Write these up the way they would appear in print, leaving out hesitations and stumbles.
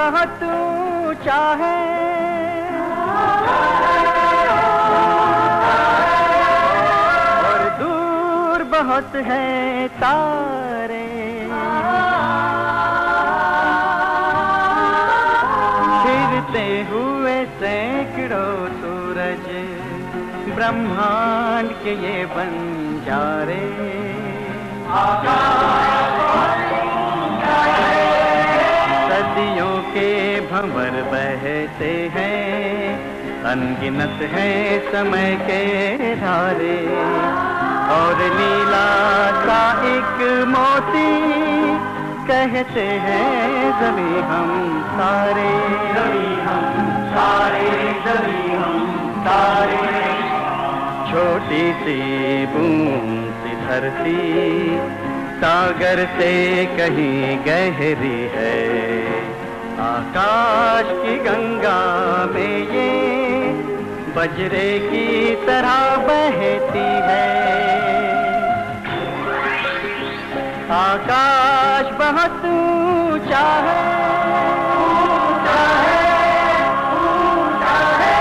बहुत ऊंचा है, और दूर बहुत है तारे। फिरते हुए सैकड़ों सूरज ब्रह्मांड के ये बंजारे। सदियों के भंवर बहते हैं, अनगिनत है समय के धारे, और नीला सा एक मोती कहते हैं ज़मीं हम सारे, ज़मीं हम सारे, ज़मीं हम सारे। छोटी सी बूंद सी धरती सागर से कहीं गहरी है, आकाश की गंगा में ये बजरे की तरह बहती है। आकाश बहुत ऊंचा है, ऊंचा है, ऊंचा है।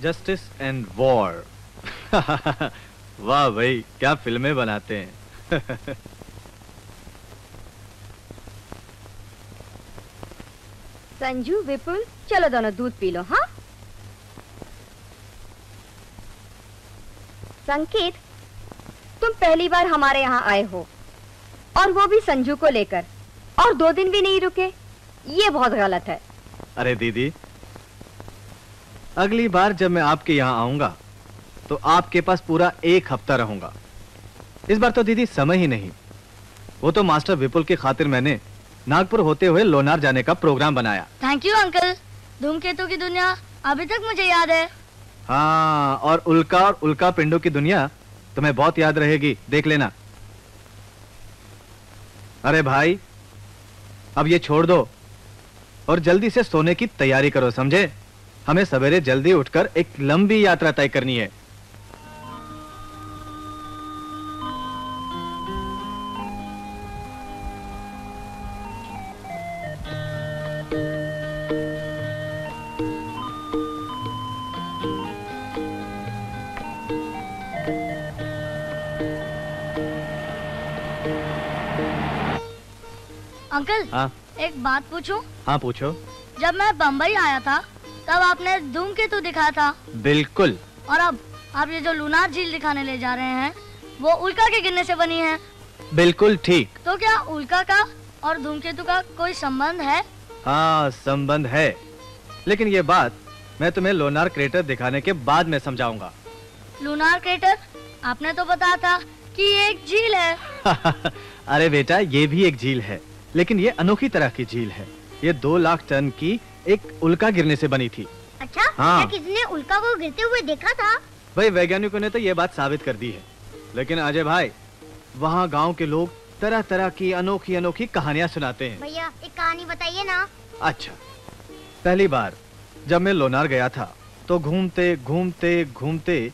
Justice and war. वाह भाई, क्या फिल्में बनाते हैं। संजू, विपुल, चलो दोनों दूध पी लो। हाँ संकेत, तुम पहली बार हमारे यहाँ आए हो, और वो भी संजू को लेकर, और 2 दिन भी नहीं रुके। ये बहुत गलत है। अरे दीदी, अगली बार जब मैं आपके यहाँ आऊंगा तो आपके पास पूरा 1 हफ्ता रहूंगा। इस बार तो दीदी समय ही नहीं। वो तो मास्टर विपुल की खातिर मैंने नागपुर होते हुए लोनार जाने का प्रोग्राम बनाया। Thank you uncle. धूमकेतु की दुनिया अभी तक मुझे याद है। हाँ, और उल्का पिंडों की दुनिया तुम्हें बहुत याद रहेगी, देख लेना। अरे भाई, अब ये छोड़ दो और जल्दी से सोने की तैयारी करो, समझे? हमें सवेरे जल्दी उठकर एक लंबी यात्रा तय करनी है। अंकल, हाँ? एक बात पूछूं? हाँ पूछो। जब मैं बम्बई आया था तब आपने धूमकेतु दिखाया था। बिल्कुल। और अब आप ये जो लूनार झील दिखाने ले जा रहे हैं वो उल्का के गिरने से बनी है। बिल्कुल ठीक। तो क्या उल्का का और धूमकेतु का कोई संबंध है? हाँ, संबंध है, लेकिन ये बात मैं तुम्हें लोनार क्रेटर दिखाने के बाद में समझाऊंगा। Lunar crater? आपने तो बताया था कि ये एक झील है। अरे बेटा, ये भी एक झील है, लेकिन ये अनोखी तरह की झील है। ये 2 लाख टन की एक उल्का गिरने से बनी थी। अच्छा? हाँ। क्या किसी ने उल्का को गिरते हुए देखा था? भाई, वैज्ञानिकों ने तो ये बात साबित कर दी है, लेकिन अजय भाई, वहाँ गांव के लोग तरह तरह की अनोखी अनोखी कहानियाँ सुनाते हैं। भैया, एक कहानी बताइए ना। अच्छा, पहली बार जब मैं लोनार गया था तो घूमते घूमते घूमते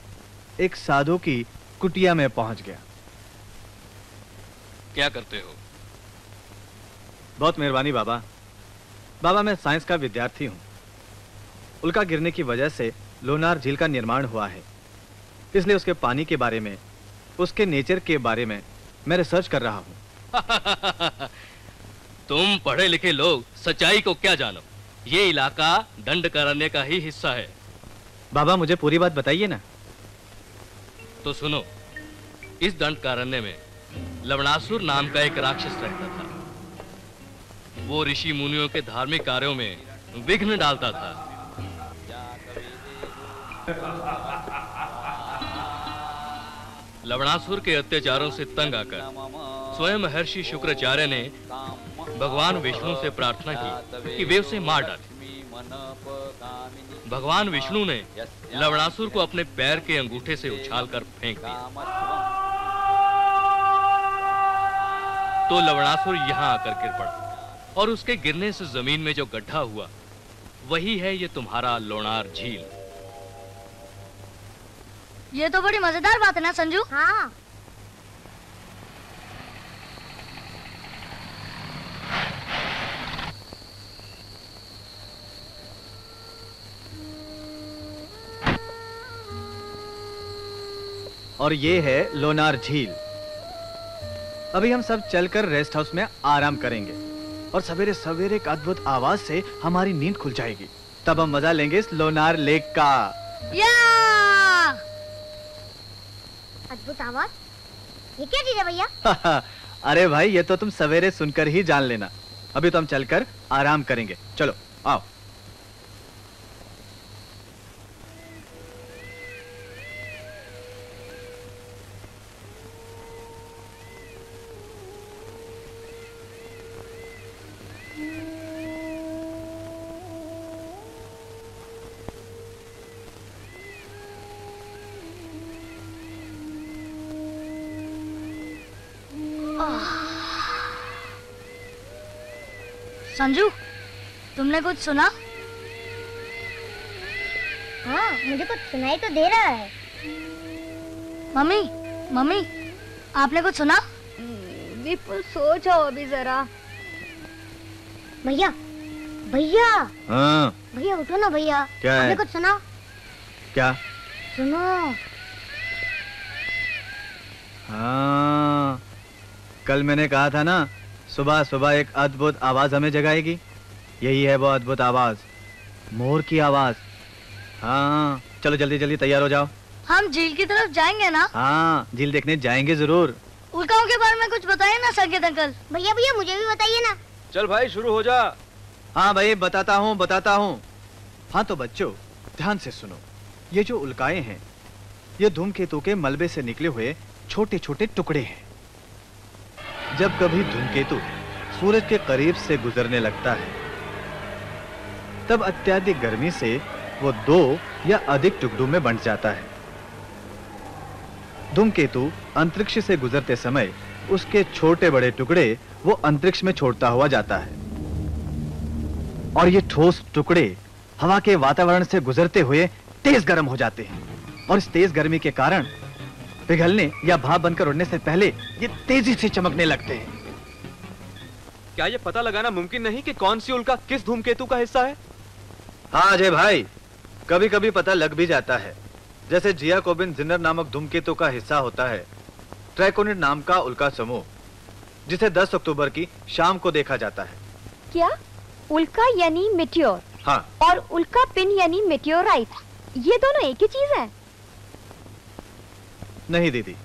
एक साधु की कुटिया में पहुंच गया। क्या करते हो? बहुत मेहरबानी बाबा। बाबा, मैं साइंस का विद्यार्थी हूँ। उल्का गिरने की वजह से लोनार झील का निर्माण हुआ है, इसलिए उसके पानी के बारे में, उसके नेचर के बारे में मैं रिसर्च कर रहा हूँ। तुम पढ़े लिखे लोग सच्चाई को क्या जानो? ये इलाका दंडकारण्य का ही हिस्सा है। बाबा, मुझे पूरी बात बताइए ना। तो सुनो, इस दंडकारण्य में लवणासुर नाम का एक राक्षस रहता था। वो ऋषि मुनियों के धार्मिक कार्यों में विघ्न डालता था। लवणासुर के अत्याचारों से तंग आकर स्वयं महर्षि शुक्राचार्य ने भगवान विष्णु से प्रार्थना की कि वे उसे मार डालें। भगवान विष्णु ने लवणासुर को अपने पैर के अंगूठे से उछालकर फेंक दिया। तो लवणासुर यहाँ आकर गिर पड़ा, और उसके गिरने से जमीन में जो गड्ढा हुआ वही है ये तुम्हारा लोनार झील। ये तो बड़ी मजेदार बात है ना संजू? हाँ। और ये है लोनार झील। अभी हम सब चलकर रेस्ट हाउस में आराम करेंगे और सवेरे सवेरे एक अद्भुत आवाज से हमारी नींद खुल जाएगी। तब हम मजा लेंगे इस लोनार लेक का। या! अद्भुत आवाज, ये क्या चीज है भैया? अरे भाई, ये तो तुम सवेरे सुनकर ही जान लेना। अभी तो हम चलकर आराम करेंगे। चलो आओ। संजू, तुमने कुछ सुना? हाँ, मुझे कुछ सुनाई तो दे रहा है। मम्मी, मम्मी, आपने कुछ सुना? विपुल, सो जाओ अभी जरा। भैया, भैया, हाँ, भैया उठो ना भैया। क्या है? आपने कुछ सुना? क्या? सुनो। हाँ, कल मैंने कहा था ना, सुबह सुबह एक अद्भुत आवाज हमें जगाएगी। यही है वो अद्भुत आवाज, मोर की आवाज। हाँ, चलो जल्दी जल्दी तैयार हो जाओ। हम झील की तरफ जाएंगे ना? हाँ, झील देखने जाएंगे जरूर। उल्काओं के बारे में कुछ बताइए ना संकेत अंकल। भैया भैया मुझे भी बताइए ना। चल भाई, शुरू हो जा। हाँ भाई, बताता हूँ बताता हूँ। हाँ तो बच्चों, ध्यान से सुनो। ये जो उल्काएं हैं, ये धूमकेतु के मलबे से निकले हुए छोटे छोटे टुकड़े हैं। जब कभी धूमकेतु सूरज के करीब से गुजरने लगता है, तब अत्यधिक गर्मी से वो 2 या अधिक टुकड़ों में बंट जाता है। धूमकेतु अंतरिक्ष से गुजरते समय उसके छोटे बड़े टुकड़े वो अंतरिक्ष में छोड़ता हुआ जाता है, और ये ठोस टुकड़े हवा के वातावरण से गुजरते हुए तेज गर्म हो जाते हैं, और इस तेज गर्मी के कारण पिघलने या भाप बनकर उड़ने से पहले ये तेजी से चमकने लगते हैं। क्या ये पता लगाना मुमकिन नहीं कि कौन सी उल्का किस धूमकेतु का हिस्सा है? हाँ अजय भाई, कभी कभी पता लग भी जाता है। जैसे जियाकोबिन जिन्नर नामक धूमकेतु का हिस्सा होता है ट्रैकोनिड नाम का उल्का समूह, जिसे 10 अक्टूबर की शाम को देखा जाता है। क्या? उल्का यानी मेटियोर, हाँ, और उल्का पिंड यानी मेटियोराइट, ये दोनों एक ही चीज है? नहीं दीदी,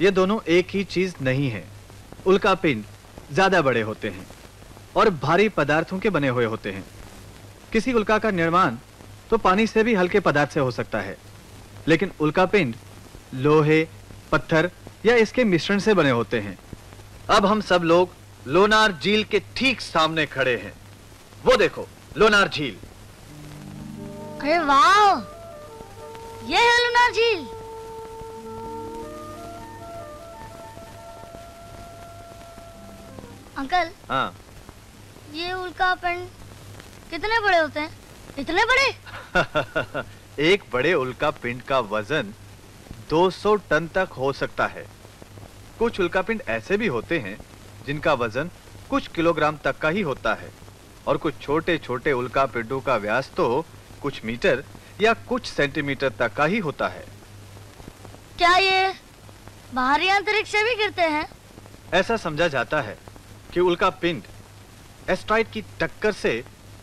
ये दोनों एक ही चीज नहीं है। उल्का पिंड ज्यादा बड़े होते हैं और भारी पदार्थों के बने हुए होते हैं। किसी उल्का का निर्माण तो पानी से भी हल्के पदार्थ से हो सकता है, लेकिन उल्का पिंड लोहे, पत्थर या इसके मिश्रण से बने होते हैं। अब हम सब लोग लोनार झील के ठीक सामने खड़े हैं। वो देखो, लोनार झील। अरे वाह, ये है लोनार झील। अंकल, हाँ, ये उल्का पिंड कितने बड़े होते हैं? इतने बड़े? एक बड़े उल्का पिंड का वजन 200 टन तक हो सकता है। कुछ उल्का पिंड ऐसे भी होते हैं जिनका वजन कुछ किलोग्राम तक का ही होता है, और कुछ छोटे छोटे उल्का पिंडों का व्यास तो कुछ मीटर या कुछ सेंटीमीटर तक का ही होता है। क्या ये बाहरी अंतरिक्ष से भी गिरते हैं? ऐसा समझा जाता है कि उल्का पिंड एस्ट्रॉइड की टक्कर से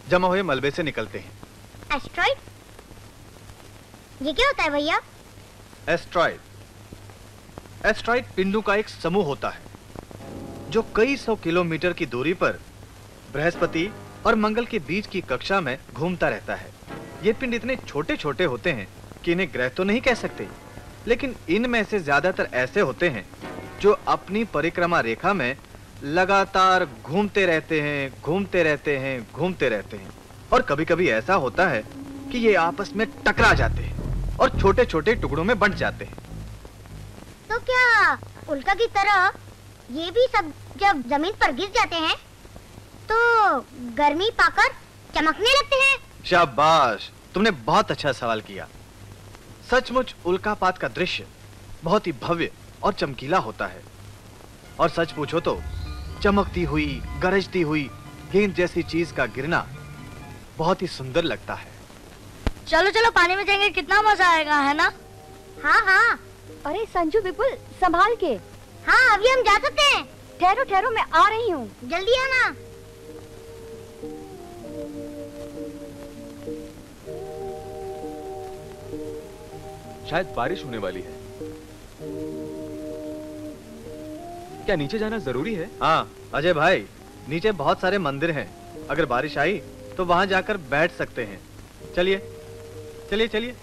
जमा हुए मलबे से निकलते हैं। एस्ट्रॉइड? ये क्या होता है भैया? एस्ट्रॉइड पिंडों का एक समूह होता है जो कई 100 किलोमीटर की दूरी पर बृहस्पति और मंगल के बीच की कक्षा में घूमता रहता है। ये पिंड इतने छोटे छोटे होते हैं कि इन्हें ग्रह तो नहीं कह सकते, लेकिन इनमें से ज्यादातर ऐसे होते हैं जो अपनी परिक्रमा रेखा में लगातार घूमते रहते हैं, घूमते रहते हैं, घूमते रहते हैं, और कभी कभी ऐसा होता है कि ये आपस में टकरा जाते हैं और छोटे छोटे टुकड़ों में बंट जाते हैं। तो क्या उल्का की तरह ये भी सब जब जमीन पर गिर जाते हैं तो गर्मी पाकर चमकने लगते हैं? शाबाश, तुमने बहुत अच्छा सवाल किया। सचमुच उल्कापात का दृश्य बहुत ही भव्य और चमकीला होता है, और सच पूछो तो चमकती हुई, गरजती हुई गेंद जैसी चीज का गिरना बहुत ही सुंदर लगता है। चलो चलो पानी में जाएंगे, कितना मजा आएगा, है ना? हाँ हाँ, अरे संजू विपुल संभाल के। हाँ अभी हम जा सकते हैं। ठहरो ठहरो मैं आ रही हूँ। जल्दी आना। शायद बारिश होने वाली है। क्या नीचे जाना जरूरी है? हाँ अजय भाई, नीचे बहुत सारे मंदिर हैं। अगर बारिश आई तो वहां जाकर बैठ सकते हैं। चलिए चलिए चलिए।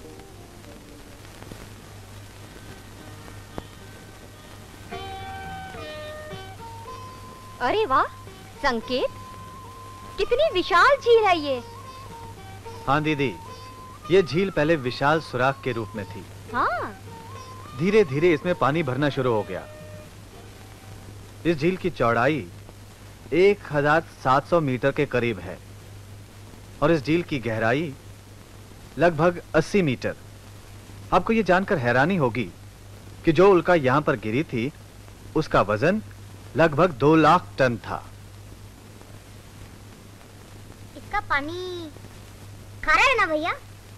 अरे वाह संकेत, कितनी विशाल झील है ये। हाँ दीदी, ये झील पहले विशाल सुराख के रूप में थी। हाँ। धीरे धीरे इसमें पानी भरना शुरू हो गया। इस झील की चौड़ाई 1700 मीटर के करीब है और इस झील की गहराई लगभग 80 मीटर। आपको ये जानकर हैरानी होगी कि जो उल्का यहां पर गिरी थी उसका वजन लगभग 2 लाख टन था। इसका पानी खारा है ना भैया?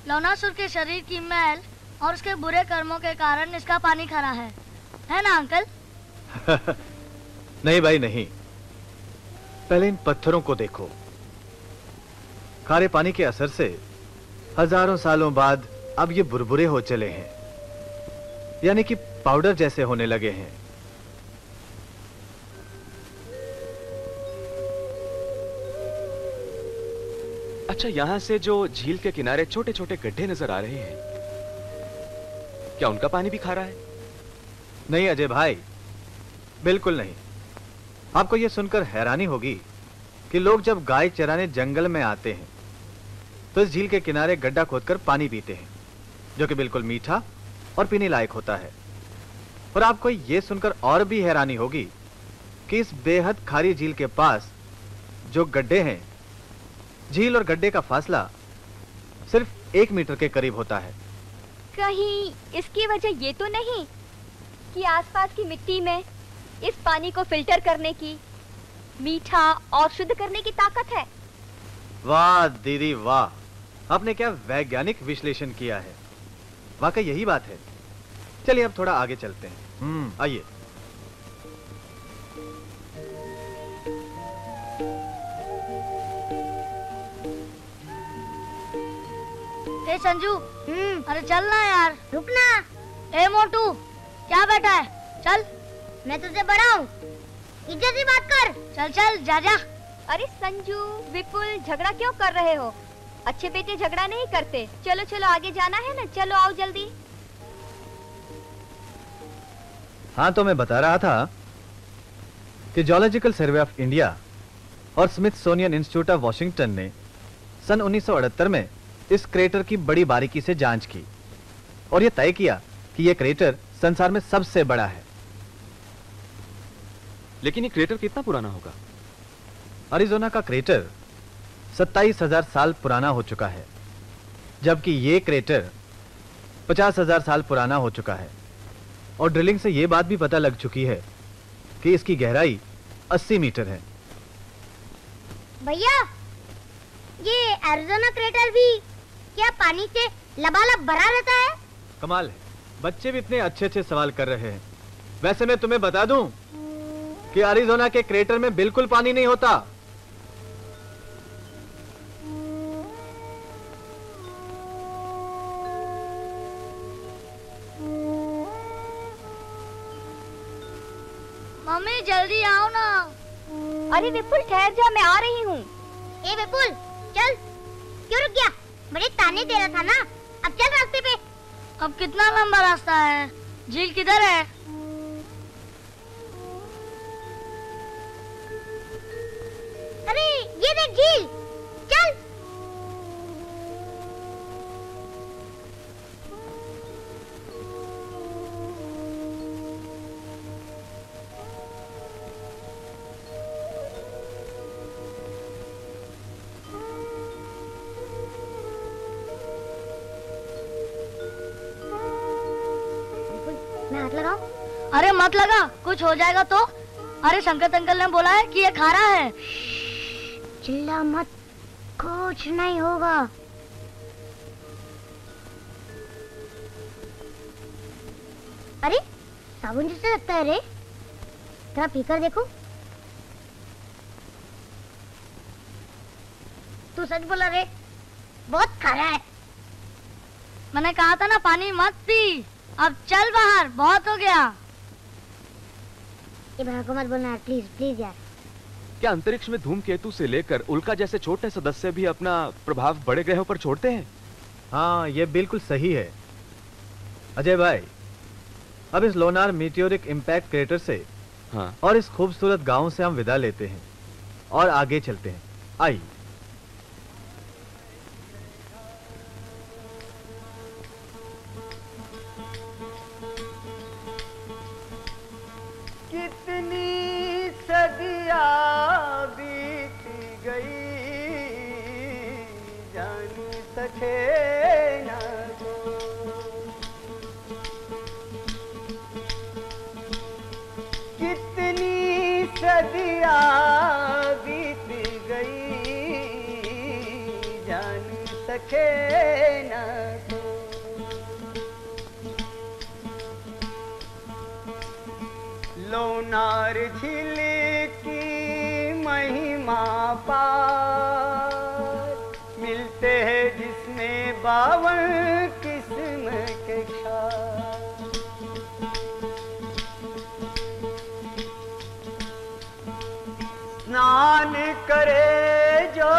लौनासुर के शरीर की मैल और उसके बुरे कर्मों के कारण इसका पानी खारा है ना अंकल? नहीं भाई नहीं, पहले इन पत्थरों को देखो। खारे पानी के असर से हजारों सालों बाद अब ये बुरबुरे हो चले हैं, यानी कि पाउडर जैसे होने लगे हैं। अच्छा, यहाँ से जो झील के किनारे छोटे छोटे गड्ढे नजर आ रहे हैं, क्या उनका पानी भी खारा है? नहीं अजय भाई, बिल्कुल नहीं। आपको यह सुनकर हैरानी होगी कि लोग जब गाय चराने जंगल में आते हैं तो इस झील के किनारे गड्ढा खोदकर पानी पीते हैं, जो कि बिल्कुल मीठा और पीने लायक होता है। और आपको यह सुनकर और भी हैरानी होगी कि इस बेहद खारी झील के पास जो गड्ढे हैं, झील और गड्ढे का फासला सिर्फ 1 मीटर के करीब होता है। कहीं इसकी वजह ये तो नहीं कि आसपास की मिट्टी में इस पानी को फिल्टर करने की, मीठा और शुद्ध करने की ताकत है? वाह दीदी वाह, आपने क्या वैज्ञानिक विश्लेषण किया है। वाकई यही बात है। चलिए अब थोड़ा आगे चलते हैं। आइए। ए संजू, अरे चल ना यार। रुकना। ए मोटू, क्या बैठा है? चल। मैं तुझसे बड़ा हूँ, इज्जत से बात कर। चल चल जा जा। अरे संजू विपुल, झगड़ा क्यों कर रहे हो? अच्छे बेटे झगड़ा नहीं करते। चलो चलो आगे जाना है ना, चलो आओ जल्दी। हाँ तो मैं बता रहा था कि जियोलॉजिकल सर्वे ऑफ इंडिया और स्मिथसोनियन इंस्टीट्यूट ऑफ वॉशिंगटन ने सन 1978 में इस क्रेटर की बड़ी बारीकी से जांच की और यह तय किया कि यह क्रेटर संसार में सबसे बड़ा है। लेकिन ये क्रेटर कितना पुराना होगा? अरिज़ोना का क्रेटर 27,000 साल पुराना हो चुका है, जबकि ये क्रेटर 50,000 साल पुराना हो चुका है। और ड्रिलिंग से यह बात भी पता लग चुकी है कि इसकी गहराई 80 मीटर है। भैया, ये एरिज़ोना क्रेटर भी क्या पानी से लबालब भरा रहता है? कमाल है, बच्चे भी इतने अच्छे अच्छे सवाल कर रहे हैं। वैसे मैं तुम्हें बता दूं कि अरिज़ोना के क्रेटर में बिल्कुल पानी नहीं होता। मम्मी जल्दी आओ ना। अरे विपुल ठहर जा, मैं आ रही हूँ। ए विपुल चल, क्यों रुक गया? बड़े ताने दे रहा था ना, अब चल रास्ते पे। अब कितना लंबा रास्ता है? झील किधर है? अरे ये देख झील, चल। मैं हाथ लगाऊं? अरे मत लगा, कुछ हो जाएगा तो। अरे संकेत अंकल ने बोला है कि ये खारा है। चिल्ला मत, कुछ नहीं होगा। अरे साबुन जैसा लगता है रे, जरा पीकर देखो। तू सच बोला रे, बहुत खारा है। मैंने कहा था ना पानी मत पी। अब चल बाहर, बहुत हो गया। इब्राहिम को मत बोलना यार, प्लीज प्लीज यार। क्या अंतरिक्ष में धूमकेतु से लेकर उल्का जैसे छोटे सदस्य भी अपना प्रभाव बड़े ग्रहों पर छोड़ते हैं? हाँ, ये बिल्कुल सही है अजय भाई। अब इस लोनार मीटियोरिक इम्पैक्ट क्रेटर से हाँ। और इस खूबसूरत गांव से हम विदा लेते हैं और आगे चलते हैं। आइए। कितनी सदियां बीत गई, जान सके ना कोई। कितनी सदियां बीत गई, जान सके ना कोई। लोनार झील की महिमा पार मिलते हैं जिसमें 52 किस्म के खार। स्नान करे जो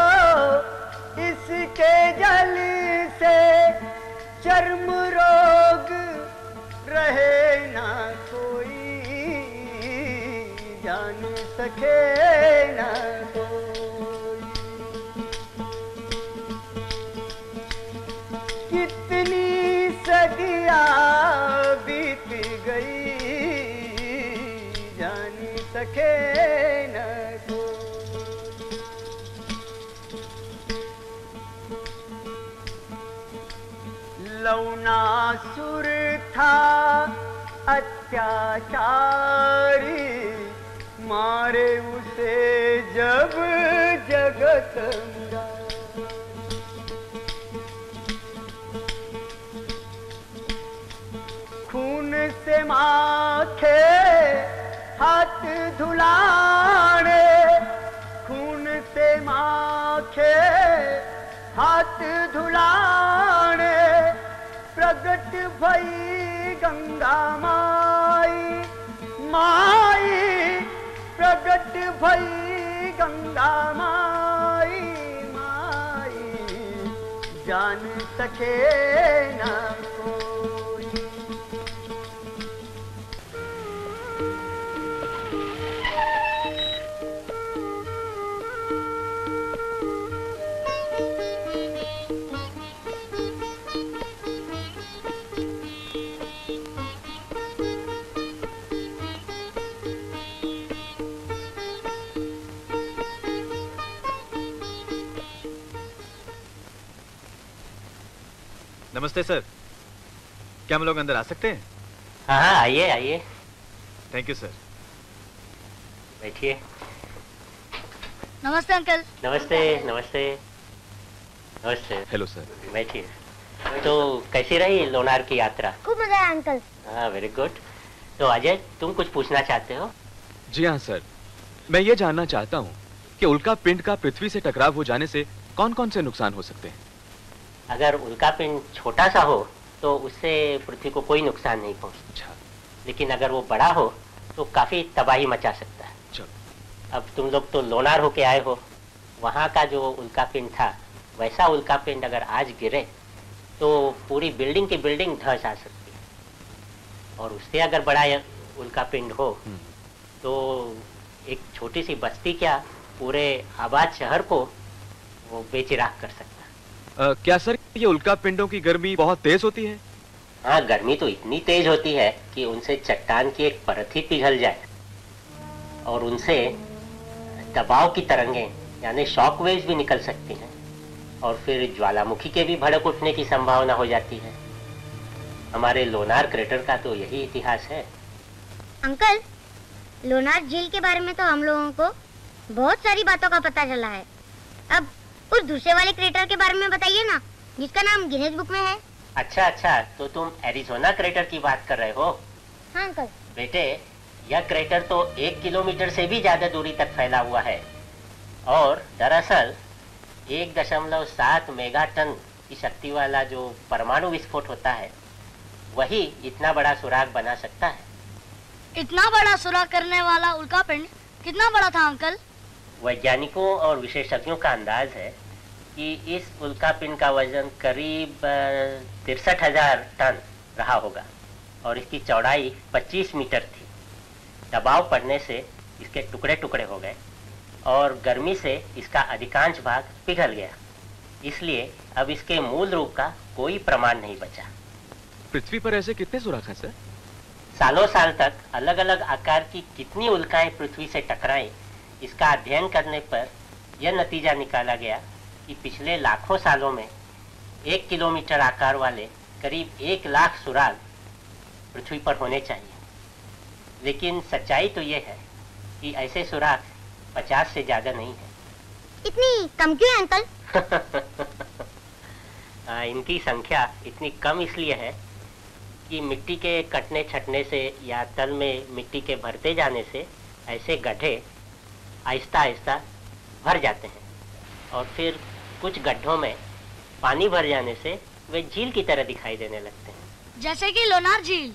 इसके जल से, चर्म रोग रहे ना कोई, जान सके ना कोई। कितनी सदियां बीत गई, जान सके ना कोई। लवनासुर था अत्याचारी, मारे उसे जब जगत खून से माखे हाथ धुलाने, खून से माखे हाथ धुलाने, प्रगट भई गंगा माई, माई प्रगट भई गंगा माई, माई जान सके ना कोई। नमस्ते सर, क्या हम लोग अंदर आ सकते हैं? हाँ हाँ, आइए आइए। Thank you sir. बैठिए। नमस्ते अंकल। नमस्ते नमस्ते नमस्ते। Hello sir. बैठिए। तो कैसी रही लोनार की यात्रा? खूब मजा आया अंकल। हाँ, वेरी गुड। तो अजय, तुम कुछ पूछना चाहते हो? जी हाँ सर, मैं ये जानना चाहता हूँ कि उल्का पिंड का पृथ्वी से टकराव हो जाने से कौन कौन से नुकसान हो सकते हैं? अगर उल्का पिंड छोटा सा हो तो उससे पृथ्वी को कोई नुकसान नहीं पहुँचता। अच्छा। लेकिन अगर वो बड़ा हो तो काफी तबाही मचा सकता है। चलो। अब तुम लोग तो लोनार होके आए हो, वहाँ का जो उल्का पिंड था वैसा उल्का पिंड अगर आज गिरे तो पूरी बिल्डिंग की बिल्डिंग धंस आ सकती है। और उससे अगर बड़ा उल्का पिंड हो तो एक छोटी सी बस्ती क्या पूरे आबाद शहर को वो बेचिराग कर सकता है। क्या सर ये उल्का पिंडों की गर्मी बहुत तेज होती है? हाँ, गर्मी तो इतनी तेज होती है कि उनसे चट्टान की एक परत ही पिघल जाए और उनसे दबाव की तरंगें यानी शॉक वेव्स भी निकल सकती हैं और फिर ज्वालामुखी के भी भड़क उठने की संभावना हो जाती है। हमारे लोनार क्रेटर का तो यही इतिहास है। अंकल, लोनार झील के बारे में तो हम लोगों को बहुत सारी बातों का पता चला है। अब उस दूसरे वाले क्रेटर के बारे में बताइए ना, जिसका नाम गिनेस बुक में है। अच्छा अच्छा, तो तुम एरिज़ोना क्रेटर की बात कर रहे हो? हाँ अंकल। बेटे, यह क्रेटर तो 1 किलोमीटर से भी ज्यादा दूरी तक फैला हुआ है और दरअसल 1.7 मेगाटन की शक्ति वाला जो परमाणु विस्फोट होता है वही इतना बड़ा सुराग बना सकता है। इतना बड़ा सुराग करने वाला उल्कापिंड कितना बड़ा था अंकल? वैज्ञानिकों और विशेषज्ञों का अंदाज है कि इस उल्कापिंड का वजन करीब 63,000 टन रहा होगा और इसकी चौड़ाई 25 मीटर थी। दबाव पड़ने से इसके टुकड़े टुकड़े हो गए और गर्मी से इसका अधिकांश भाग पिघल गया, इसलिए अब इसके मूल रूप का कोई प्रमाण नहीं बचा। पृथ्वी पर ऐसे कितने सुराख हैं सर? सालों साल तक अलग अलग आकार की कितनी उल्काएं पृथ्वी से टकराएं, इसका अध्ययन करने पर यह नतीजा निकाला गया कि पिछले लाखों सालों में 1 किलोमीटर आकार वाले करीब 1 लाख सुराग पृथ्वी पर होने चाहिए। लेकिन सच्चाई तो यह है कि ऐसे सुराग 50 से ज्यादा नहीं है। इतनी कम क्यों है अंकल? इनकी संख्या इतनी कम इसलिए है कि मिट्टी के कटने छटने से या तल में मिट्टी के भरते जाने से ऐसे गड्ढे आहिस्ता आहिस्ता भर जाते हैं और फिर कुछ गड्ढों में पानी भर जाने से वे झील की तरह दिखाई देने लगते हैं। जैसे कि लोनार झील।